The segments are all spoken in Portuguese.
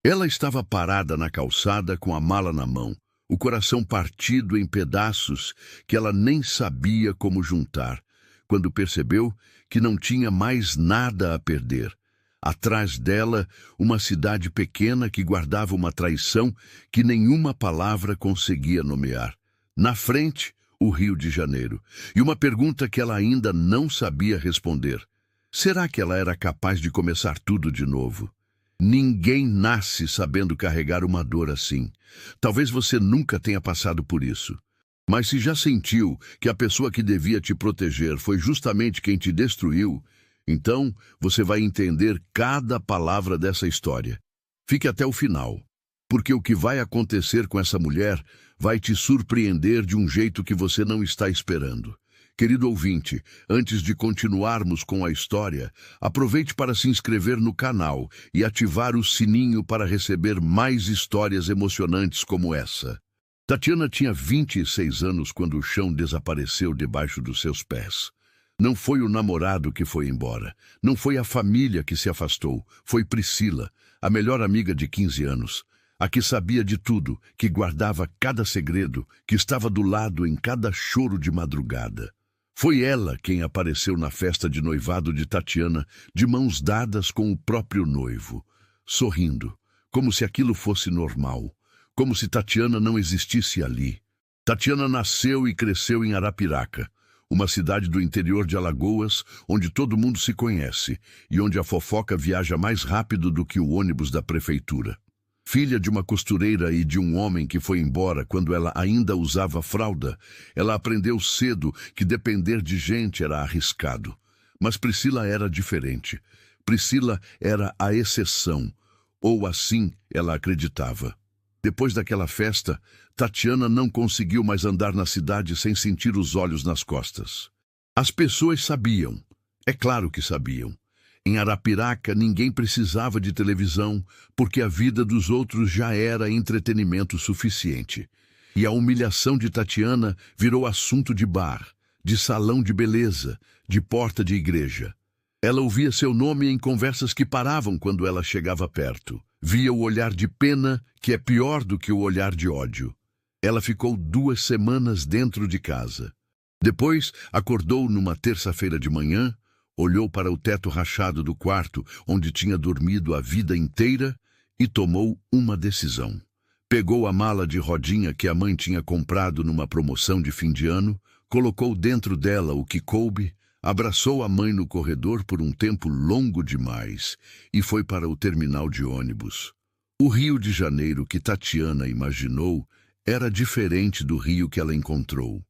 Ela estava parada na calçada com a mala na mão, o coração partido em pedaços que ela nem sabia como juntar, quando percebeu que não tinha mais nada a perder. Atrás dela, uma cidade pequena que guardava uma traição que nenhuma palavra conseguia nomear. Na frente, o Rio de Janeiro. E uma pergunta que ela ainda não sabia responder. Será que ela era capaz de começar tudo de novo? Ninguém nasce sabendo carregar uma dor assim. Talvez você nunca tenha passado por isso. Mas se já sentiu que a pessoa que devia te proteger foi justamente quem te destruiu, então você vai entender cada palavra dessa história. Fique até o final, porque o que vai acontecer com essa mulher vai te surpreender de um jeito que você não está esperando. Querido ouvinte, antes de continuarmos com a história, aproveite para se inscrever no canal e ativar o sininho para receber mais histórias emocionantes como essa. Tatiana tinha 26 anos quando o chão desapareceu debaixo dos seus pés. Não foi o namorado que foi embora, não foi a família que se afastou, foi Priscila, a melhor amiga de 15 anos, a que sabia de tudo, que guardava cada segredo, que estava do lado em cada choro de madrugada. Foi ela quem apareceu na festa de noivado de Tatiana, de mãos dadas com o próprio noivo, sorrindo, como se aquilo fosse normal, como se Tatiana não existisse ali. Tatiana nasceu e cresceu em Arapiraca, uma cidade do interior de Alagoas, onde todo mundo se conhece e onde a fofoca viaja mais rápido do que o ônibus da prefeitura. Filha de uma costureira e de um homem que foi embora quando ela ainda usava fralda, ela aprendeu cedo que depender de gente era arriscado. Mas Priscila era diferente. Priscila era a exceção, ou assim ela acreditava. Depois daquela festa, Tatiana não conseguiu mais andar na cidade sem sentir os olhos nas costas. As pessoas sabiam, é claro que sabiam. Em Arapiraca, ninguém precisava de televisão, porque a vida dos outros já era entretenimento suficiente. E a humilhação de Tatiana virou assunto de bar, de salão de beleza, de porta de igreja. Ela ouvia seu nome em conversas que paravam quando ela chegava perto. Via o olhar de pena, que é pior do que o olhar de ódio. Ela ficou 2 semanas dentro de casa. Depois, acordou numa terça-feira de manhã, olhou para o teto rachado do quarto, onde tinha dormido a vida inteira, e tomou uma decisão. Pegou a mala de rodinha que a mãe tinha comprado numa promoção de fim de ano, colocou dentro dela o que coube, abraçou a mãe no corredor por um tempo longo demais e foi para o terminal de ônibus. O Rio de Janeiro que Tatiana imaginou era diferente do Rio que ela encontrou.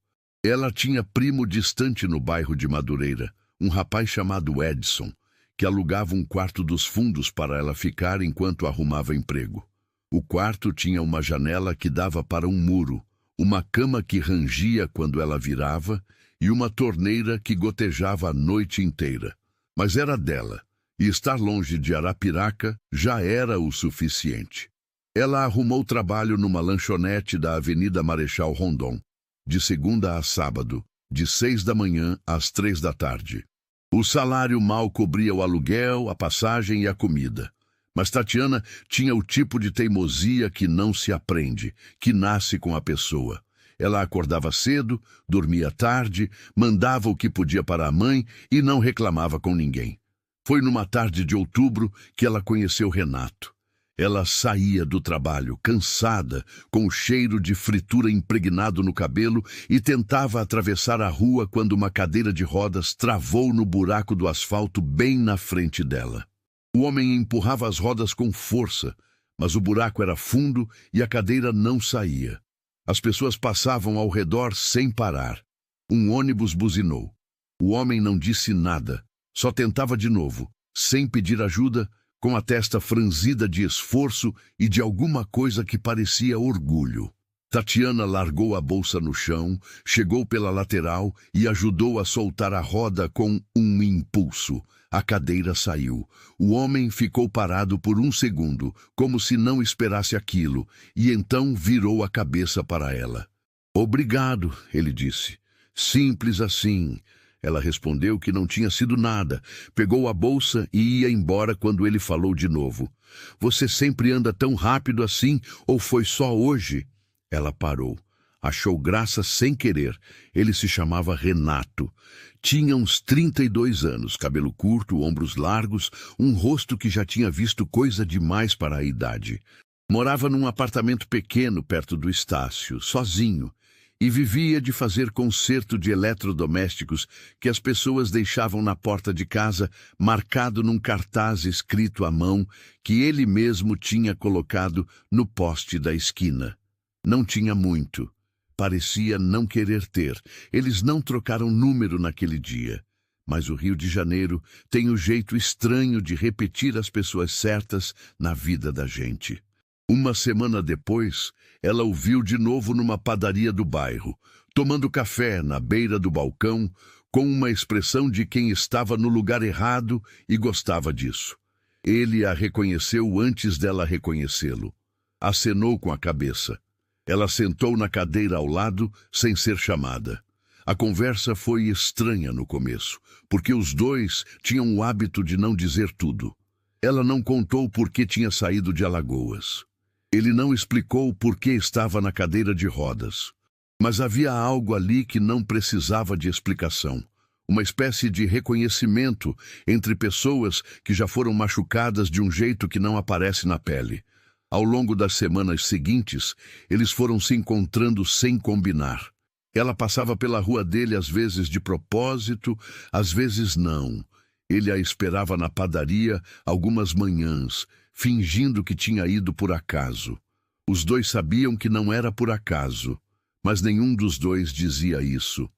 Ela tinha primo distante no bairro de Madureira, um rapaz chamado Edson, que alugava um quarto dos fundos para ela ficar enquanto arrumava emprego. O quarto tinha uma janela que dava para um muro, uma cama que rangia quando ela virava e uma torneira que gotejava a noite inteira. Mas era dela, e estar longe de Arapiraca já era o suficiente. Ela arrumou trabalho numa lanchonete da Avenida Marechal Rondon, de segunda a sábado, de 6 da manhã às 3 da tarde. O salário mal cobria o aluguel, a passagem e a comida. Mas Tatiana tinha o tipo de teimosia que não se aprende, que nasce com a pessoa. Ela acordava cedo, dormia tarde, mandava o que podia para a mãe e não reclamava com ninguém. Foi numa tarde de outubro que ela conheceu Renato. Ela saía do trabalho, cansada, com o cheiro de fritura impregnado no cabelo e tentava atravessar a rua quando uma cadeira de rodas travou no buraco do asfalto bem na frente dela. O homem empurrava as rodas com força, mas o buraco era fundo e a cadeira não saía. As pessoas passavam ao redor sem parar. Um ônibus buzinou. O homem não disse nada, só tentava de novo, sem pedir ajuda, com a testa franzida de esforço e de alguma coisa que parecia orgulho. Tatiana largou a bolsa no chão, chegou pela lateral e ajudou a soltar a roda com um impulso. A cadeira saiu. O homem ficou parado por 1 segundo, como se não esperasse aquilo, e então virou a cabeça para ela. "Obrigado", ele disse. Simples assim. Ela respondeu que não tinha sido nada, pegou a bolsa e ia embora quando ele falou de novo. Você sempre anda tão rápido assim, ou foi só hoje? Ela parou. Achou graça sem querer. Ele se chamava Renato. Tinha uns 32 anos, cabelo curto, ombros largos, um rosto que já tinha visto coisa demais para a idade. Morava num apartamento pequeno perto do Estácio, sozinho, e vivia de fazer conserto de eletrodomésticos que as pessoas deixavam na porta de casa, marcado num cartaz escrito à mão que ele mesmo tinha colocado no poste da esquina. Não tinha muito. Parecia não querer ter. Eles não trocaram número naquele dia. Mas o Rio de Janeiro tem o jeito estranho de repetir as pessoas certas na vida da gente. Uma semana depois, ela o viu de novo numa padaria do bairro, tomando café na beira do balcão, com uma expressão de quem estava no lugar errado e gostava disso. Ele a reconheceu antes dela reconhecê-lo. Acenou com a cabeça. Ela sentou na cadeira ao lado, sem ser chamada. A conversa foi estranha no começo, porque os dois tinham o hábito de não dizer tudo. Ela não contou por que tinha saído de Alagoas. Ele não explicou por que estava na cadeira de rodas. Mas havia algo ali que não precisava de explicação. Uma espécie de reconhecimento entre pessoas que já foram machucadas de um jeito que não aparece na pele. Ao longo das semanas seguintes, eles foram se encontrando sem combinar. Ela passava pela rua dele às vezes de propósito, às vezes não. Ele a esperava na padaria algumas manhãs, fingindo que tinha ido por acaso. Os dois sabiam que não era por acaso, mas nenhum dos dois dizia isso.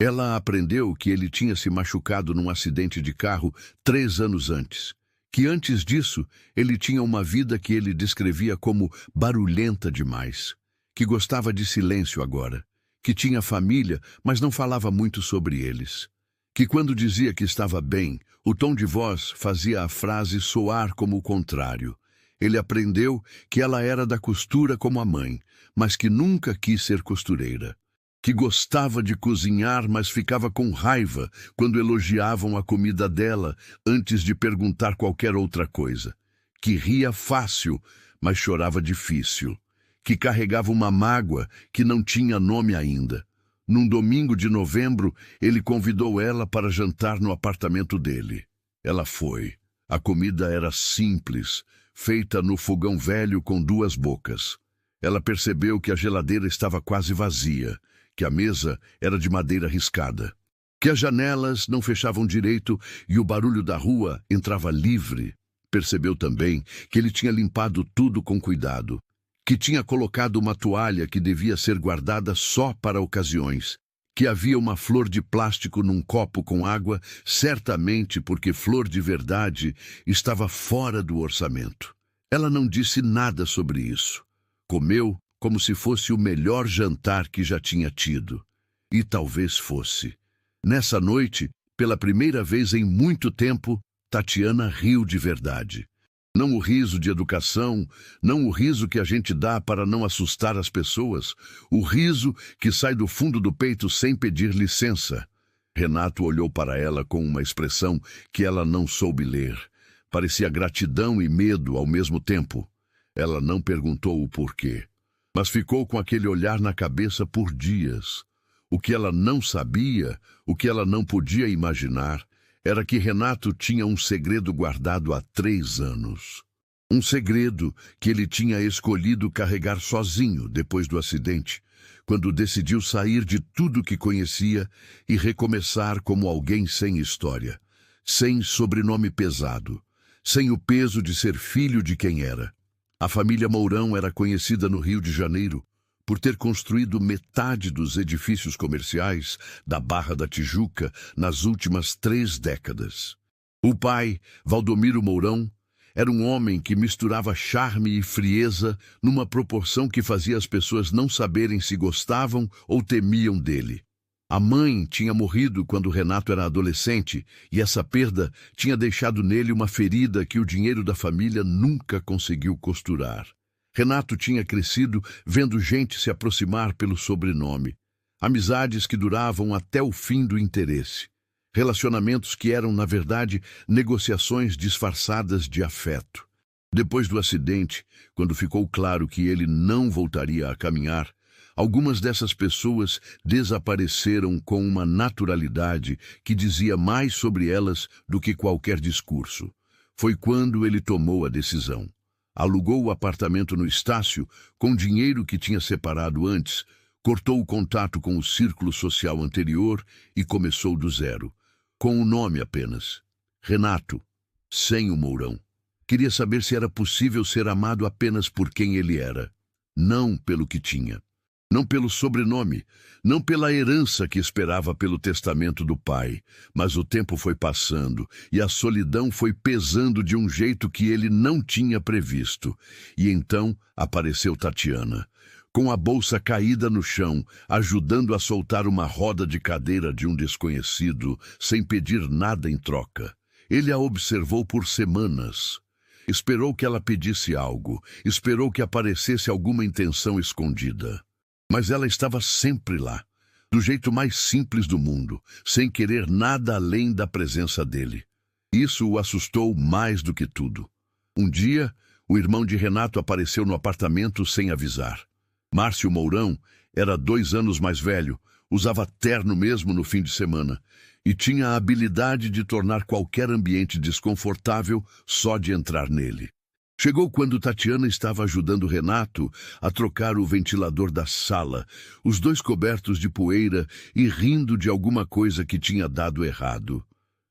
Ela aprendeu que ele tinha se machucado num acidente de carro 3 anos antes. Que antes disso, ele tinha uma vida que ele descrevia como barulhenta demais. Que gostava de silêncio agora. Que tinha família, mas não falava muito sobre eles. Que quando dizia que estava bem, o tom de voz fazia a frase soar como o contrário. Ele aprendeu que ela era da costura como a mãe, mas que nunca quis ser costureira. Que gostava de cozinhar, mas ficava com raiva quando elogiavam a comida dela antes de perguntar qualquer outra coisa. Que ria fácil, mas chorava difícil. Que carregava uma mágoa que não tinha nome ainda. Num domingo de novembro, ele convidou ela para jantar no apartamento dele. Ela foi. A comida era simples, feita no fogão velho com 2 bocas. Ela percebeu que a geladeira estava quase vazia, que a mesa era de madeira riscada, que as janelas não fechavam direito e o barulho da rua entrava livre. Percebeu também que ele tinha limpado tudo com cuidado, que tinha colocado uma toalha que devia ser guardada só para ocasiões, que havia uma flor de plástico num copo com água, certamente porque flor de verdade estava fora do orçamento. Ela não disse nada sobre isso. Comeu como se fosse o melhor jantar que já tinha tido. E talvez fosse. Nessa noite, pela primeira vez em muito tempo, Tatiana riu de verdade. Não o riso de educação, não o riso que a gente dá para não assustar as pessoas, o riso que sai do fundo do peito sem pedir licença. Renato olhou para ela com uma expressão que ela não soube ler. Parecia gratidão e medo ao mesmo tempo. Ela não perguntou o porquê, mas ficou com aquele olhar na cabeça por dias. O que ela não sabia, o que ela não podia imaginar, era que Renato tinha um segredo guardado há 3 anos. Um segredo que ele tinha escolhido carregar sozinho depois do acidente, quando decidiu sair de tudo que conhecia e recomeçar como alguém sem história, sem sobrenome pesado, sem o peso de ser filho de quem era. A família Mourão era conhecida no Rio de Janeiro por ter construído metade dos edifícios comerciais da Barra da Tijuca nas últimas 3 décadas. O pai, Valdomiro Mourão, era um homem que misturava charme e frieza numa proporção que fazia as pessoas não saberem se gostavam ou temiam dele. A mãe tinha morrido quando Renato era adolescente e essa perda tinha deixado nele uma ferida que o dinheiro da família nunca conseguiu costurar. Renato tinha crescido vendo gente se aproximar pelo sobrenome, amizades que duravam até o fim do interesse. Relacionamentos que eram, na verdade, negociações disfarçadas de afeto. Depois do acidente, quando ficou claro que ele não voltaria a caminhar, algumas dessas pessoas desapareceram com uma naturalidade que dizia mais sobre elas do que qualquer discurso. Foi quando ele tomou a decisão. Alugou o apartamento no Estácio com dinheiro que tinha separado antes, cortou o contato com o círculo social anterior e começou do zero, com o nome apenas. Renato, sem o Mourão. Queria saber se era possível ser amado apenas por quem ele era, não pelo que tinha. Não pelo sobrenome, não pela herança que esperava pelo testamento do pai. Mas o tempo foi passando e a solidão foi pesando de um jeito que ele não tinha previsto. E então apareceu Tatiana, com a bolsa caída no chão, ajudando a soltar uma roda de cadeira de um desconhecido, sem pedir nada em troca. Ele a observou por semanas. Esperou que ela pedisse algo, esperou que aparecesse alguma intenção escondida. Mas ela estava sempre lá, do jeito mais simples do mundo, sem querer nada além da presença dele. Isso o assustou mais do que tudo. Um dia, o irmão de Renato apareceu no apartamento sem avisar. Márcio Mourão era 2 anos mais velho, usava terno mesmo no fim de semana, e tinha a habilidade de tornar qualquer ambiente desconfortável só de entrar nele. Chegou quando Tatiana estava ajudando Renato a trocar o ventilador da sala, os dois cobertos de poeira e rindo de alguma coisa que tinha dado errado.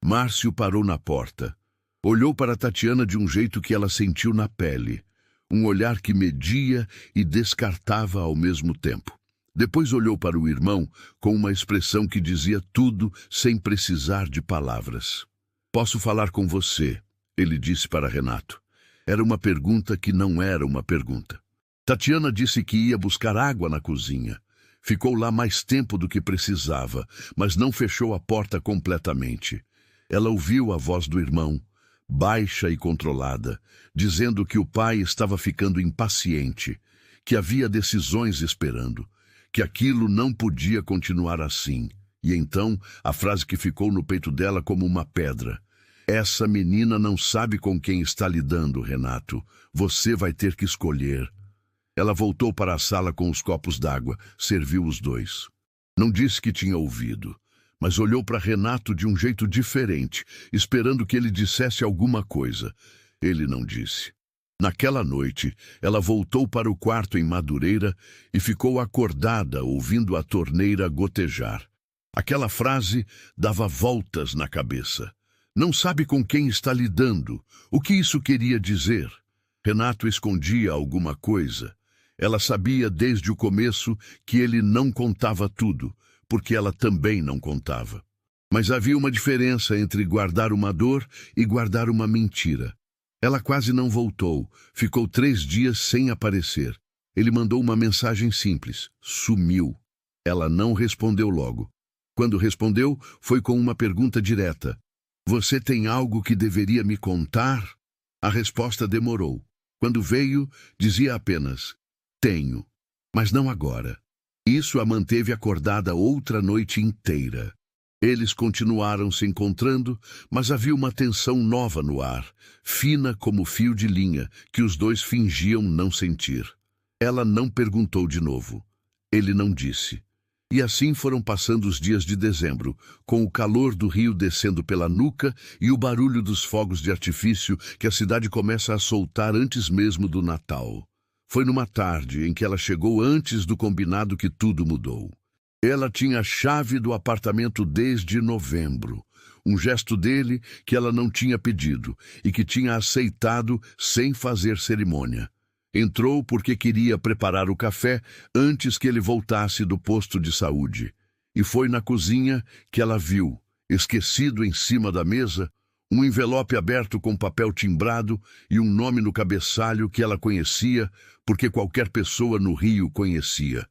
Márcio parou na porta. Olhou para Tatiana de um jeito que ela sentiu na pele. Um olhar que media e descartava ao mesmo tempo. Depois olhou para o irmão com uma expressão que dizia tudo sem precisar de palavras. "Posso falar com você?", ele disse para Renato. Era uma pergunta que não era uma pergunta. Tatiana disse que ia buscar água na cozinha. Ficou lá mais tempo do que precisava, mas não fechou a porta completamente. Ela ouviu a voz do irmão, baixa e controlada, dizendo que o pai estava ficando impaciente, que havia decisões esperando, que aquilo não podia continuar assim. E então, a frase que ficou no peito dela como uma pedra: "Essa menina não sabe com quem está lidando, Renato. Você vai ter que escolher." Ela voltou para a sala com os copos d'água, serviu os dois. Não disse que tinha ouvido, mas olhou para Renato de um jeito diferente, esperando que ele dissesse alguma coisa. Ele não disse. Naquela noite, ela voltou para o quarto em Madureira e ficou acordada ouvindo a torneira gotejar. Aquela frase dava voltas na cabeça. Não sabe com quem está lidando. O que isso queria dizer? Renato escondia alguma coisa. Ela sabia desde o começo que ele não contava tudo, porque ela também não contava. Mas havia uma diferença entre guardar uma dor e guardar uma mentira. Ela quase não voltou, ficou 3 dias sem aparecer. Ele mandou uma mensagem simples: sumiu. Ela não respondeu logo. Quando respondeu, foi com uma pergunta direta: "Você tem algo que deveria me contar?" A resposta demorou. Quando veio, dizia apenas: "Tenho, mas não agora." Isso a manteve acordada outra noite inteira. Eles continuaram se encontrando, mas havia uma tensão nova no ar, fina como fio de linha, que os dois fingiam não sentir. Ela não perguntou de novo. Ele não disse. E assim foram passando os dias de dezembro, com o calor do rio descendo pela nuca e o barulho dos fogos de artifício que a cidade começa a soltar antes mesmo do Natal. Foi numa tarde em que ela chegou antes do combinado que tudo mudou. Ela tinha a chave do apartamento desde novembro, um gesto dele que ela não tinha pedido e que tinha aceitado sem fazer cerimônia. Entrou porque queria preparar o café antes que ele voltasse do posto de saúde. E foi na cozinha que ela viu, esquecido em cima da mesa, um envelope aberto com papel timbrado e um nome no cabeçalho que ela conhecia, porque qualquer pessoa no Rio conhecia: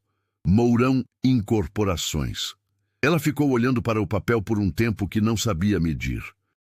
Mourão Incorporações. Ela ficou olhando para o papel por um tempo que não sabia medir.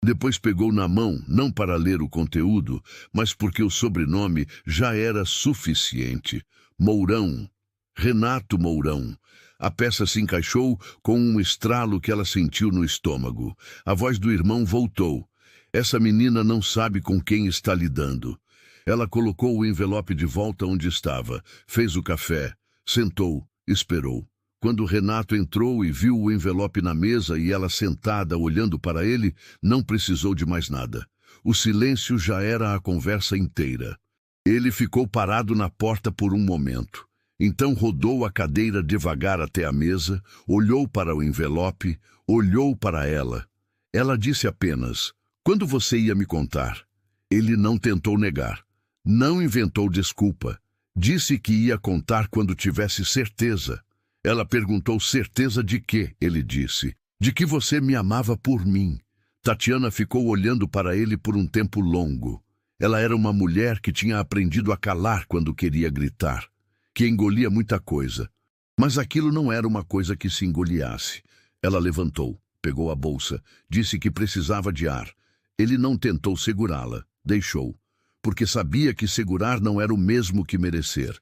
Depois pegou na mão, não para ler o conteúdo, mas porque o sobrenome já era suficiente. Mourão. Renato Mourão. A peça se encaixou com um estralo que ela sentiu no estômago. A voz do irmão voltou. Essa menina não sabe com quem está lidando. Ela colocou o envelope de volta onde estava, fez o café, sentou, esperou. Quando Renato entrou e viu o envelope na mesa e ela sentada olhando para ele, não precisou de mais nada. O silêncio já era a conversa inteira. Ele ficou parado na porta por um momento. Então rodou a cadeira devagar até a mesa, olhou para o envelope, olhou para ela. Ela disse apenas: "Quando você ia me contar?" Ele não tentou negar. Não inventou desculpa. Disse que ia contar quando tivesse certeza. Ela perguntou: certeza de quê? Ele disse: de que você me amava por mim. Tatiana ficou olhando para ele por um tempo longo. Ela era uma mulher que tinha aprendido a calar quando queria gritar, que engolia muita coisa. Mas aquilo não era uma coisa que se engoliasse. Ela levantou, pegou a bolsa, disse que precisava de ar. Ele não tentou segurá-la, deixou, porque sabia que segurar não era o mesmo que merecer.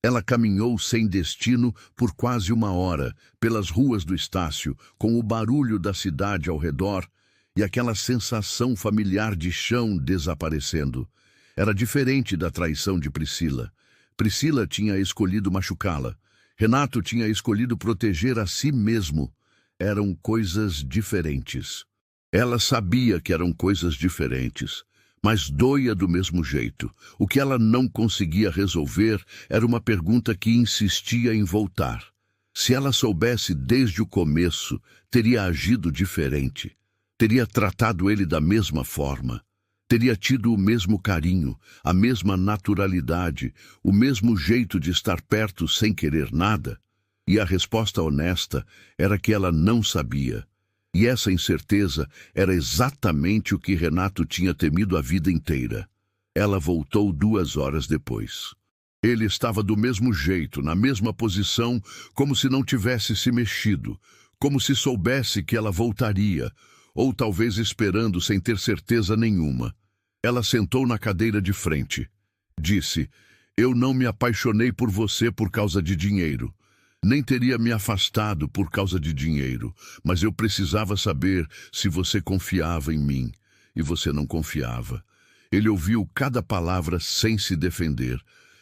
Ela caminhou sem destino por quase uma hora, pelas ruas do Estácio, com o barulho da cidade ao redor e aquela sensação familiar de chão desaparecendo. Era diferente da traição de Priscila. Priscila tinha escolhido machucá-la. Renato tinha escolhido proteger a si mesmo. Eram coisas diferentes. Ela sabia que eram coisas diferentes, mas doía do mesmo jeito. O que ela não conseguia resolver era uma pergunta que insistia em voltar. Se ela soubesse desde o começo, teria agido diferente. Teria tratado ele da mesma forma. Teria tido o mesmo carinho, a mesma naturalidade, o mesmo jeito de estar perto sem querer nada. E a resposta honesta era que ela não sabia. E essa incerteza era exatamente o que Renato tinha temido a vida inteira. Ela voltou 2 horas depois. Ele estava do mesmo jeito, na mesma posição, como se não tivesse se mexido, como se soubesse que ela voltaria, ou talvez esperando sem ter certeza nenhuma. Ela sentou na cadeira de frente. Disse: "Eu não me apaixonei por você por causa de dinheiro. Nem teria me afastado por causa de dinheiro, mas eu precisava saber se você confiava em mim. E você não confiava." Ele ouviu cada palavra sem se defender.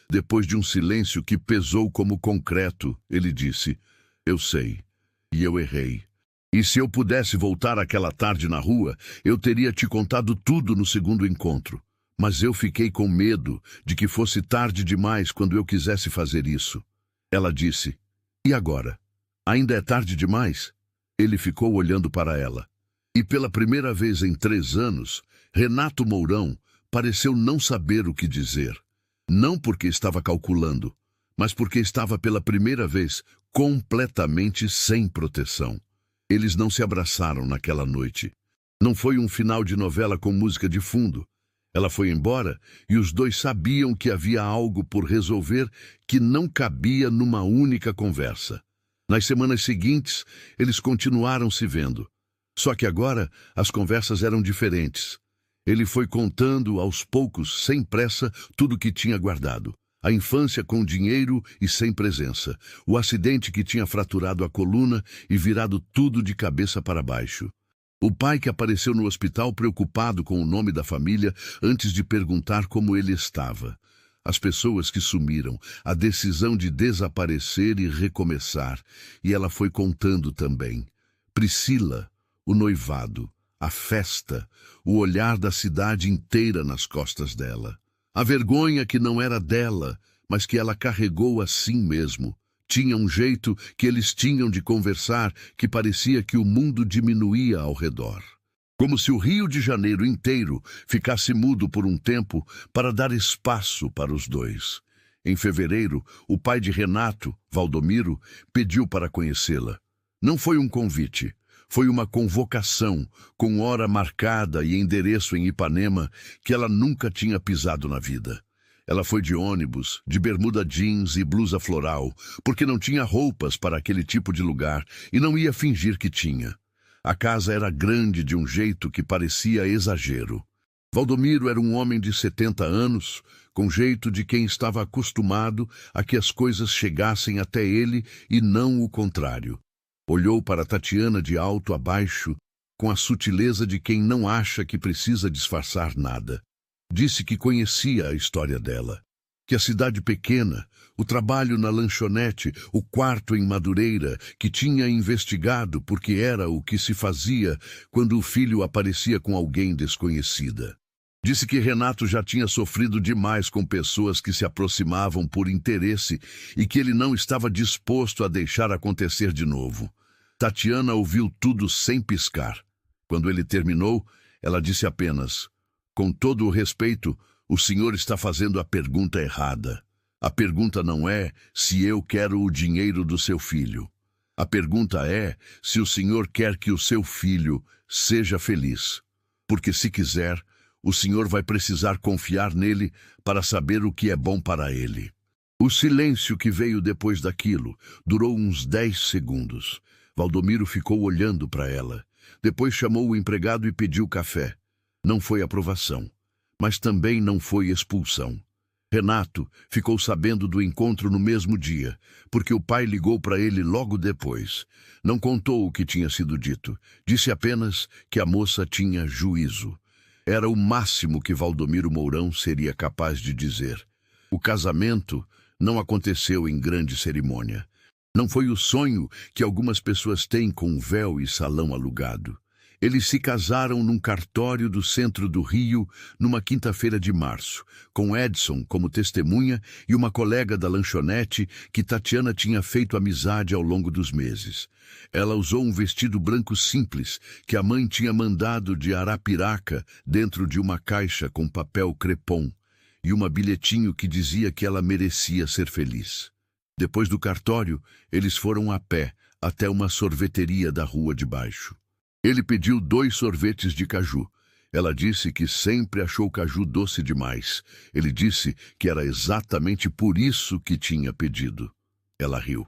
Depois de um silêncio que pesou como concreto, ele disse: "Eu sei, e eu errei. E se eu pudesse voltar aquela tarde na rua, eu teria te contado tudo no segundo encontro. Mas eu fiquei com medo de que fosse tarde demais quando eu quisesse fazer isso." Ela disse: "E agora? Ainda é tarde demais?" Ele ficou olhando para ela. E pela primeira vez em 3 anos, Renato Mourão pareceu não saber o que dizer. Não porque estava calculando, mas porque estava pela primeira vez completamente sem proteção. Eles não se abraçaram naquela noite. Não foi um final de novela com música de fundo. Ela foi embora e os dois sabiam que havia algo por resolver que não cabia numa única conversa. Nas semanas seguintes, eles continuaram se vendo. Só que agora as conversas eram diferentes. Ele foi contando aos poucos, sem pressa, tudo que tinha guardado. A infância com dinheiro e sem presença. O acidente que tinha fraturado a coluna e virado tudo de cabeça para baixo. O pai que apareceu no hospital preocupado com o nome da família antes de perguntar como ele estava. As pessoas que sumiram, a decisão de desaparecer e recomeçar. E ela foi contando também. Priscila, o noivado, a festa, o olhar da cidade inteira nas costas dela. A vergonha que não era dela, mas que ela carregou assim mesmo. Tinha um jeito que eles tinham de conversar que parecia que o mundo diminuía ao redor. Como se o Rio de Janeiro inteiro ficasse mudo por um tempo para dar espaço para os dois. Em fevereiro, o pai de Renato, Valdomiro, pediu para conhecê-la. Não foi um convite. Foi uma convocação, com hora marcada e endereço em Ipanema, que ela nunca tinha pisado na vida. Ela foi de ônibus, de bermuda jeans e blusa floral, porque não tinha roupas para aquele tipo de lugar e não ia fingir que tinha. A casa era grande de um jeito que parecia exagero. Valdomiro era um homem de 70 anos, com jeito de quem estava acostumado a que as coisas chegassem até ele e não o contrário. Olhou para Tatiana de alto a baixo, com a sutileza de quem não acha que precisa disfarçar nada. Disse que conhecia a história dela, que a cidade pequena, o trabalho na lanchonete, o quarto em Madureira, que tinha investigado porque era o que se fazia quando o filho aparecia com alguém desconhecida. Disse que Renato já tinha sofrido demais com pessoas que se aproximavam por interesse e que ele não estava disposto a deixar acontecer de novo. Tatiana ouviu tudo sem piscar. Quando ele terminou, ela disse apenas: "Com todo o respeito, o senhor está fazendo a pergunta errada. A pergunta não é se eu quero o dinheiro do seu filho. A pergunta é se o senhor quer que o seu filho seja feliz. Porque se quiser, o senhor vai precisar confiar nele para saber o que é bom para ele." O silêncio que veio depois daquilo durou uns 10 segundos. Valdomiro ficou olhando para ela. Depois chamou o empregado e pediu café. Não foi aprovação, mas também não foi expulsão. Renato ficou sabendo do encontro no mesmo dia, porque o pai ligou para ele logo depois. Não contou o que tinha sido dito, disse apenas que a moça tinha juízo. Era o máximo que Valdomiro Mourão seria capaz de dizer. O casamento não aconteceu em grande cerimônia. Não foi o sonho que algumas pessoas têm com véu e salão alugado. Eles se casaram num cartório do centro do Rio, numa quinta-feira de março, com Edson como testemunha e uma colega da lanchonete que Tatiana tinha feito amizade ao longo dos meses. Ela usou um vestido branco simples que a mãe tinha mandado de Arapiraca dentro de uma caixa com papel crepom e um bilhetinho que dizia que ela merecia ser feliz. Depois do cartório, eles foram a pé até uma sorveteria da rua de baixo. Ele pediu 2 sorvetes de caju. Ela disse que sempre achou caju doce demais. Ele disse que era exatamente por isso que tinha pedido. Ela riu.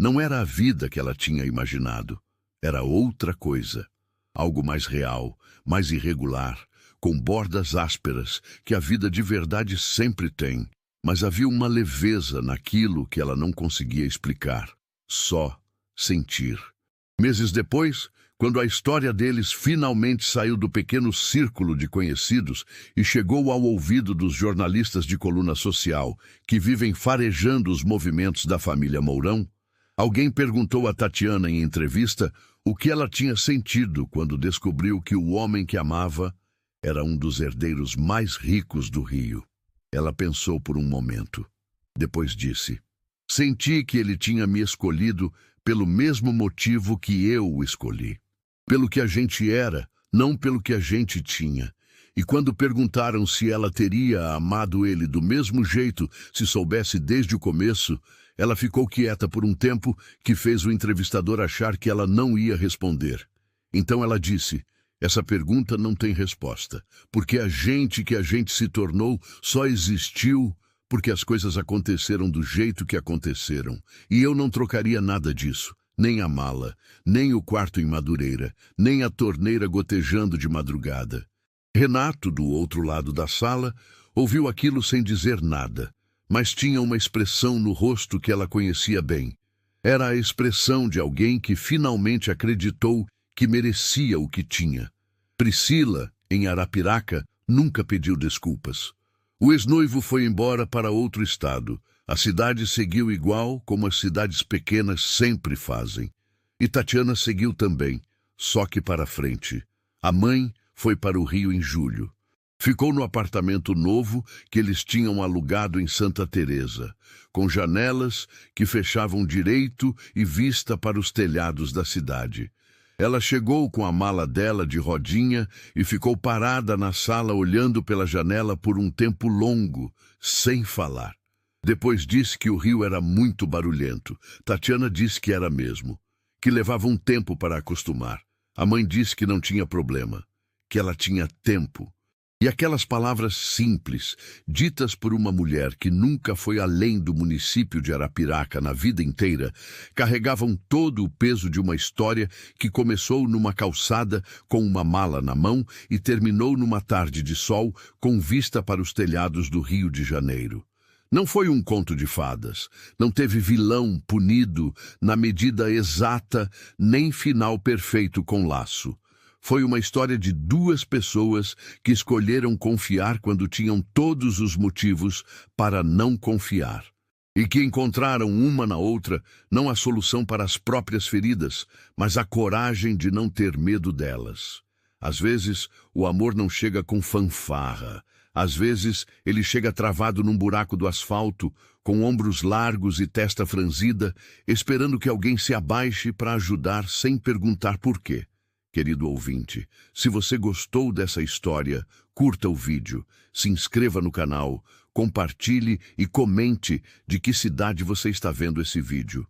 Não era a vida que ela tinha imaginado. Era outra coisa. Algo mais real, mais irregular, com bordas ásperas, que a vida de verdade sempre tem. Mas havia uma leveza naquilo que ela não conseguia explicar. Só sentir. Meses depois, quando a história deles finalmente saiu do pequeno círculo de conhecidos e chegou ao ouvido dos jornalistas de coluna social, que vivem farejando os movimentos da família Mourão, alguém perguntou a Tatiana em entrevista o que ela tinha sentido quando descobriu que o homem que amava era um dos herdeiros mais ricos do Rio. Ela pensou por um momento. Depois disse: "Senti que ele tinha me escolhido pelo mesmo motivo que eu o escolhi. Pelo que a gente era, não pelo que a gente tinha. E quando perguntaram se ela teria amado ele do mesmo jeito se soubesse desde o começo, ela ficou quieta por um tempo que fez o entrevistador achar que ela não ia responder. Então ela disse: essa pergunta não tem resposta, porque a gente que a gente se tornou só existiu porque as coisas aconteceram do jeito que aconteceram, e eu não trocaria nada disso. Nem a mala, nem o quarto em Madureira, nem a torneira gotejando de madrugada." Renato, do outro lado da sala, ouviu aquilo sem dizer nada, mas tinha uma expressão no rosto que ela conhecia bem. Era a expressão de alguém que finalmente acreditou que merecia o que tinha. Priscila, em Arapiraca, nunca pediu desculpas. O ex-noivo foi embora para outro estado. A cidade seguiu igual como as cidades pequenas sempre fazem. E Tatiana seguiu também, só que para frente. A mãe foi para o Rio em julho. Ficou no apartamento novo que eles tinham alugado em Santa Teresa, com janelas que fechavam direito e vista para os telhados da cidade. Ela chegou com a mala dela de rodinha e ficou parada na sala olhando pela janela por um tempo longo, sem falar. Depois disse que o Rio era muito barulhento. Tatiana disse que era mesmo, que levava um tempo para acostumar. A mãe disse que não tinha problema, que ela tinha tempo. E aquelas palavras simples, ditas por uma mulher que nunca foi além do município de Arapiraca na vida inteira, carregavam todo o peso de uma história que começou numa calçada com uma mala na mão e terminou numa tarde de sol com vista para os telhados do Rio de Janeiro. Não foi um conto de fadas, não teve vilão punido na medida exata, nem final perfeito com laço. Foi uma história de duas pessoas que escolheram confiar quando tinham todos os motivos para não confiar. E que encontraram uma na outra não a solução para as próprias feridas, mas a coragem de não ter medo delas. Às vezes, o amor não chega com fanfarra. Às vezes, ele chega travado num buraco do asfalto, com ombros largos e testa franzida, esperando que alguém se abaixe para ajudar sem perguntar por quê. Querido ouvinte, se você gostou dessa história, curta o vídeo, se inscreva no canal, compartilhe e comente de que cidade você está vendo esse vídeo.